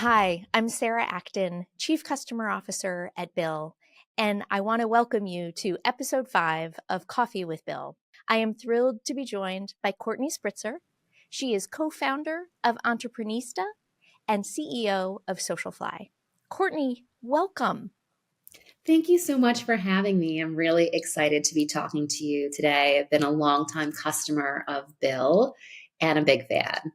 Hi, I'm Sarah Acton, Chief Customer Officer at Bill, and I want to welcome you to episode 5 of Coffee with Bill. I am thrilled to be joined by Courtney Spritzer. She is co-founder of Entreprenista and CEO of Socialfly. Courtney, welcome. Thank you so much for having me. I'm really excited to be talking to you today. I've been a longtime customer of Bill and a big fan.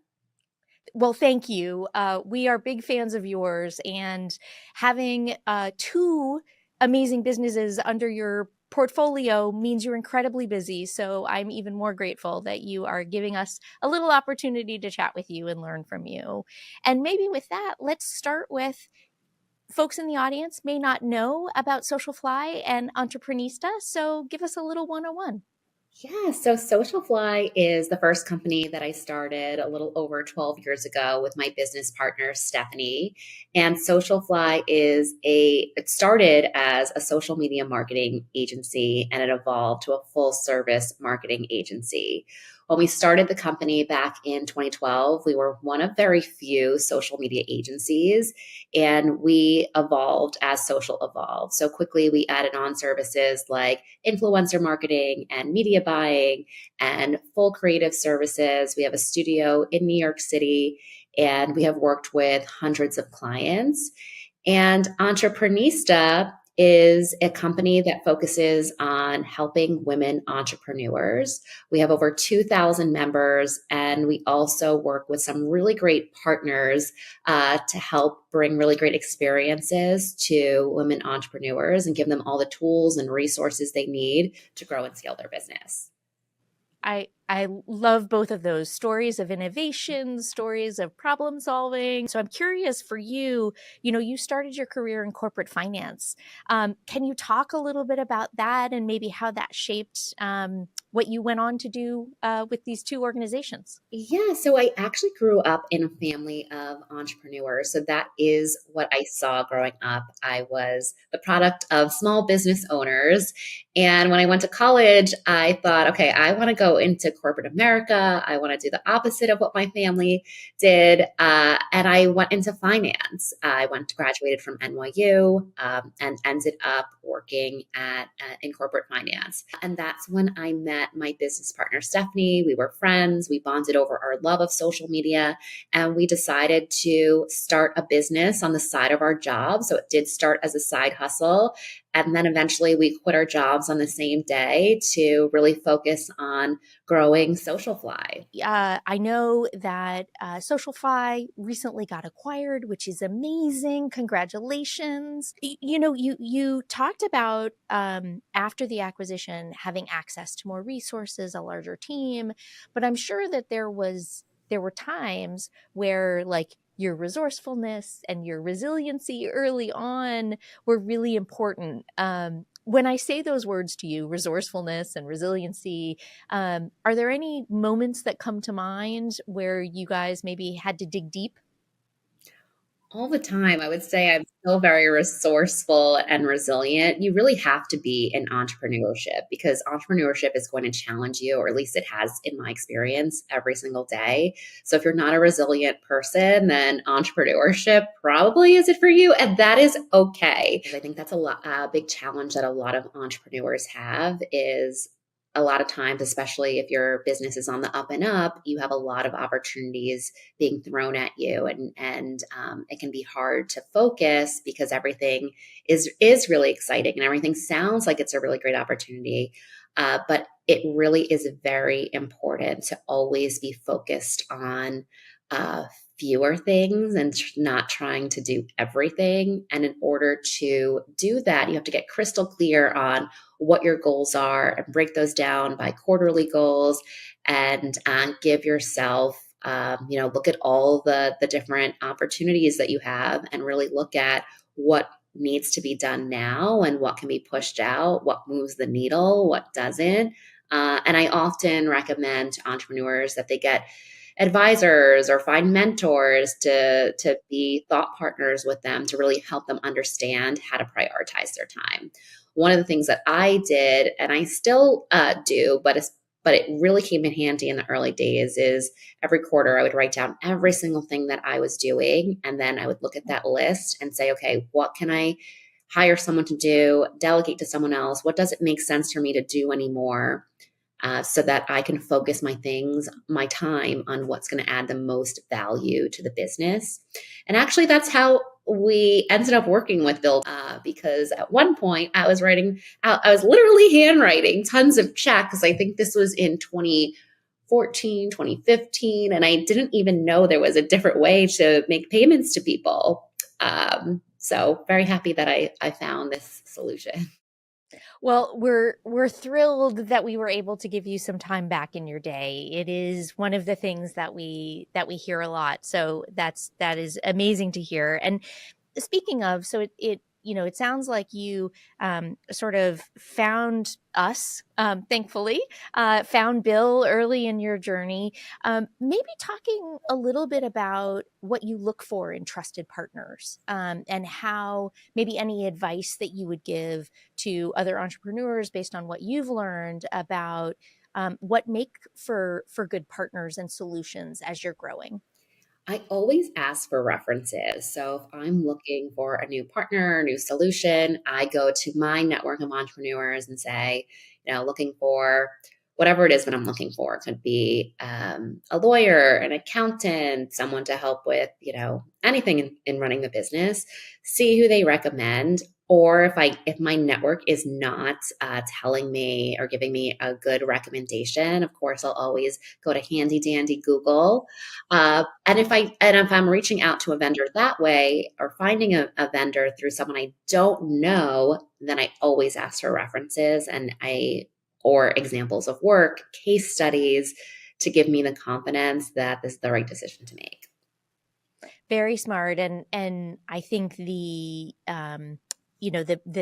Well, thank you. We are big fans of yours, and having two amazing businesses under your portfolio means you're incredibly busy. So I'm even more grateful that you are giving us a little opportunity to chat with you and learn from you. And maybe with that, let's start with folks in the audience may not know about Socialfly and Entreprenista. So give us a little 101. Yeah, so Socialfly is the first company that I started a little over 12 years ago with my business partner, Stephanie. And it started as a social media marketing agency and it evolved to a full service marketing agency. When we started the company back in 2012, we were one of very few social media agencies and we evolved as social evolved. So quickly we added on services like influencer marketing and media buying and full creative services. We have a studio in New York City and we have worked with hundreds of clients. And Entreprenista is a company that focuses on helping women entrepreneurs. We have over 2,000 members, and we also work with some really great partners to help bring really great experiences to women entrepreneurs and give them all the tools and resources they need to grow and scale their business. I love both of those stories of innovation, stories of problem solving. So I'm curious for you, you started your career in corporate finance. Can you talk a little bit about that and maybe how that shaped what you went on to do with these two organizations? Yeah, so I actually grew up in a family of entrepreneurs. So that is what I saw growing up. I was the product of small business owners. And when I went to college, I thought, okay, I want to go into corporate America. I want to do the opposite of what my family did. And I went into finance. Graduated from NYU and ended up working in corporate finance. And that's when I met my business partner, Stephanie. We were friends. We bonded over our love of social media, and we decided to start a business on the side of our job. So it did start as a side hustle. And then eventually we quit our jobs on the same day to really focus on growing Socialfly. I know that Socialfly recently got acquired, which is amazing. Congratulations. You talked about after the acquisition having access to more resources, a larger team, but I'm sure that there were times where like your resourcefulness and your resiliency early on were really important. When I say those words to you, resourcefulness and resiliency, are there any moments that come to mind where you guys maybe had to dig deep? All the time. I would say I'm still very resourceful and resilient. You really have to be in entrepreneurship because entrepreneurship is going to challenge you, or at least it has in my experience every single day. So if you're not a resilient person, then entrepreneurship probably isn't for you. And that is okay. I think that's a big challenge that a lot of entrepreneurs have is a lot of times, especially if your business is on the up and up, you have a lot of opportunities being thrown at you, and it can be hard to focus because everything is really exciting and everything sounds like it's a really great opportunity, but it really is very important to always be focused on uh, fewer things and not trying to do everything. And in order to do that, you have to get crystal clear on what your goals are and break those down by quarterly goals and give yourself look at all the different opportunities that you have and really look at what needs to be done now and what can be pushed out, what moves the needle, what doesn't. And I often recommend to entrepreneurs that they get advisors or find mentors to be thought partners with them to really help them understand how to prioritize their time. One of the things that I did, and I still do, but but it really came in handy in the early days. Is every quarter I would write down every single thing that I was doing, and then I would look at that list and say, okay, what can I hire someone to do, delegate to someone else? What does it make sense for me to do anymore? So that I can focus my time on what's going to add the most value to the business. And actually, that's how we ended up working with Bill, because at one point I was literally handwriting tons of checks. I think this was in 2014, 2015, and I didn't even know there was a different way to make payments to people. So very happy that I found this solution. Well, we're thrilled that we were able to give you some time back in your day. It is one of the things that we hear a lot. So that is amazing to hear. And speaking of, so it it sounds like you sort of found us, thankfully, found Bill early in your journey. Maybe talking a little bit about what you look for in trusted partners, and how maybe any advice that you would give to other entrepreneurs based on what you've learned about what make for good partners and solutions as you're growing. I always ask for references. So if I'm looking for a new partner, a new solution, I go to my network of entrepreneurs and say, looking for whatever it is that I'm looking for. It could be a lawyer, an accountant, someone to help with, anything in running the business. See who they recommend. Or if my network is not telling me or giving me a good recommendation, of course I'll always go to handy dandy Google, and if I'm reaching out to a vendor that way or finding a vendor through someone I don't know, then I always ask for references or examples of work, case studies to give me the confidence that this is the right decision to make. Very smart. And I think the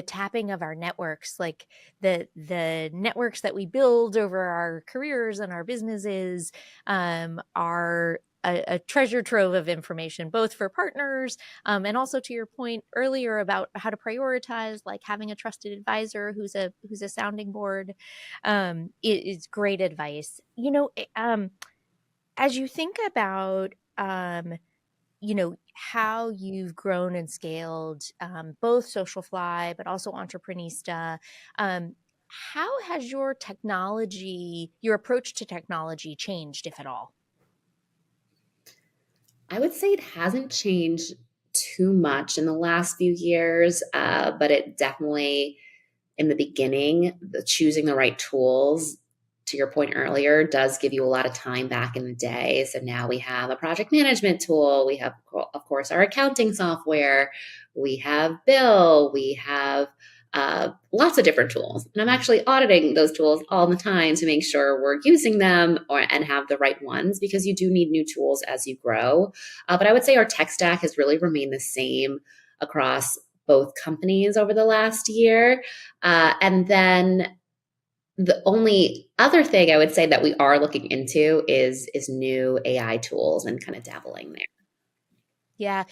tapping of our networks, like the networks that we build over our careers and our businesses, are a treasure trove of information, both for partners, and also to your point earlier about how to prioritize, like having a trusted advisor who's a sounding board, is great advice. As you think about how you've grown and scaled, both Socialfly, but also Entreprenista. How has your approach to technology changed, if at all? I would say it hasn't changed too much in the last few years, but it definitely, in the beginning, choosing the right tools, to your point earlier, does give you a lot of time back in the day. So now we have a project management tool. We have, of course, our accounting software. We have Bill. We have lots of different tools. And I'm actually auditing those tools all the time to make sure we're using them and have the right ones, because you do need new tools as you grow. But I would say our tech stack has really remained the same across both companies over the last year. And then the only other thing I would say that we are looking into is new AI tools and kind of dabbling there. Yeah,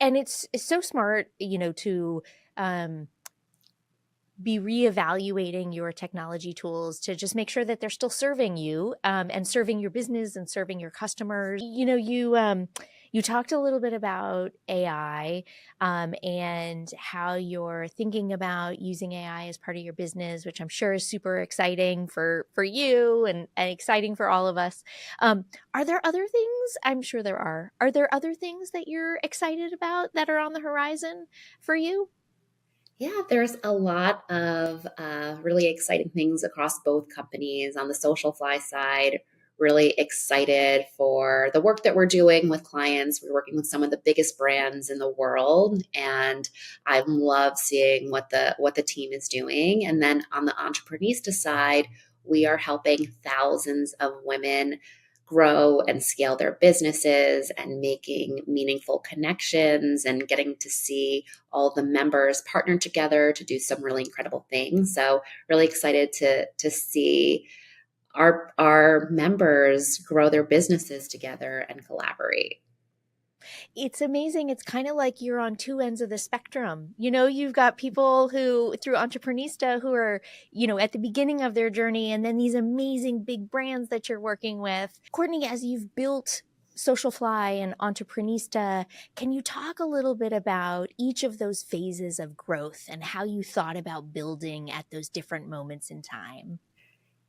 and it's so smart, to um, be reevaluating your technology tools to just make sure that they're still serving you, and serving your business and serving your customers. You talked a little bit about AI, and how you're thinking about using AI as part of your business, which I'm sure is super exciting for you and exciting for all of us. Are there other things? I'm sure there are. Are there other things that you're excited about that are on the horizon for you? Yeah, there's a lot of really exciting things across both companies. On the Socialfly side, really excited for the work that we're doing with clients. We're working with some of the biggest brands in the world, and I love seeing what the team is doing. And then on the Entreprenista side, we are helping thousands of women grow and scale their businesses and making meaningful connections and getting to see all the members partner together to do some really incredible things. So really excited to see our members grow their businesses together and collaborate. It's amazing. It's kind of like you're on two ends of the spectrum. You know, you've got people who, through Entreprenista, who are, at the beginning of their journey, and then these amazing big brands that you're working with. Courtney, as you've built Socialfly and Entreprenista, can you talk a little bit about each of those phases of growth and how you thought about building at those different moments in time?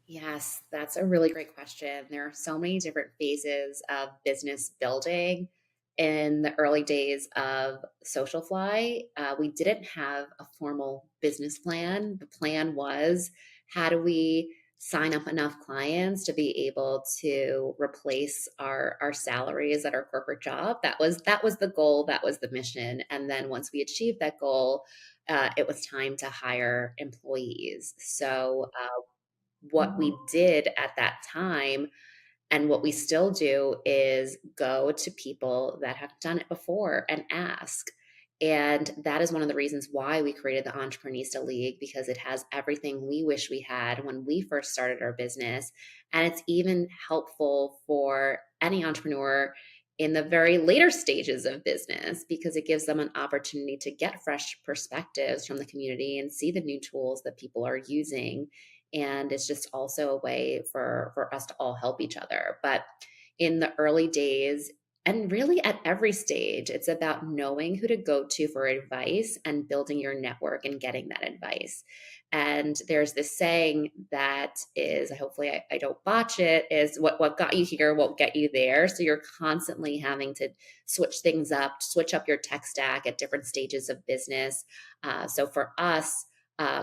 Yes, that's a really great question. There are so many different phases of business building. In the early days of Socialfly, we didn't have a formal business plan. The plan was, how do we sign up enough clients to be able to replace our salaries at our corporate job? That was the goal. That was the mission. And then once we achieved that goal, it was time to hire employees. So what we did at that time and what we still do is go to people that have done it before and ask. And that is one of the reasons why we created the Entreprenista League, because it has everything we wish we had when we first started our business. And it's even helpful for any entrepreneur in the very later stages of business, because it gives them an opportunity to get fresh perspectives from the community and see the new tools that people are using. And it's just also a way for us to all help each other. But in the early days, and really at every stage, it's about knowing who to go to for advice and building your network and getting that advice. And there's this saying that is, hopefully I don't botch it, is what got you here won't get you there. So you're constantly having to switch things up, switch up your tech stack at different stages of business. So for us,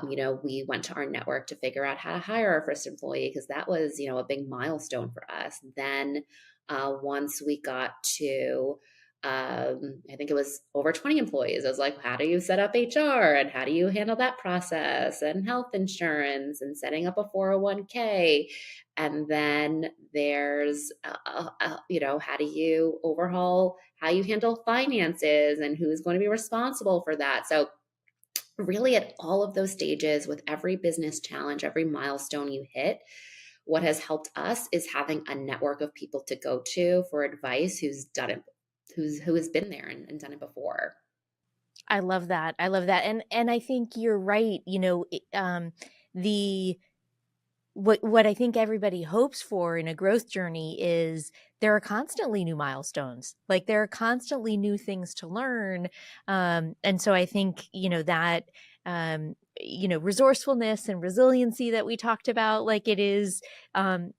we went to our network to figure out how to hire our first employee, because that was, a big milestone for us. Then once we got to, I think it was over 20 employees, I was like, how do you set up HR and how do you handle that process and health insurance and setting up a 401k? And then there's, how do you overhaul how you handle finances and who's going to be responsible for that? So really at all of those stages, with every business challenge, every milestone you hit, what has helped us is having a network of people to go to for advice who's done it, who has been there and done it before. I love that. I love that. And I think you're right. The what I think everybody hopes for in a growth journey is there are constantly new milestones. Like there are constantly new things to learn. And so I think, resourcefulness and resiliency that we talked about, like it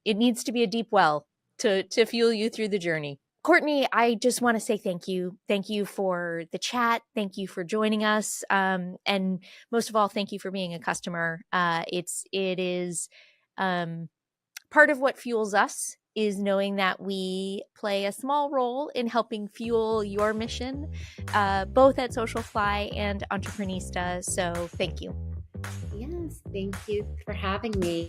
needs to be a deep well to fuel you through the journey. Courtney, I just want to say thank you. Thank you for the chat. Thank you for joining us. And most of all, thank you for being a customer. It is part of what fuels us is knowing that we play a small role in helping fuel your mission, both at Socialfly and Entreprenista. So thank you. Yes, thank you for having me.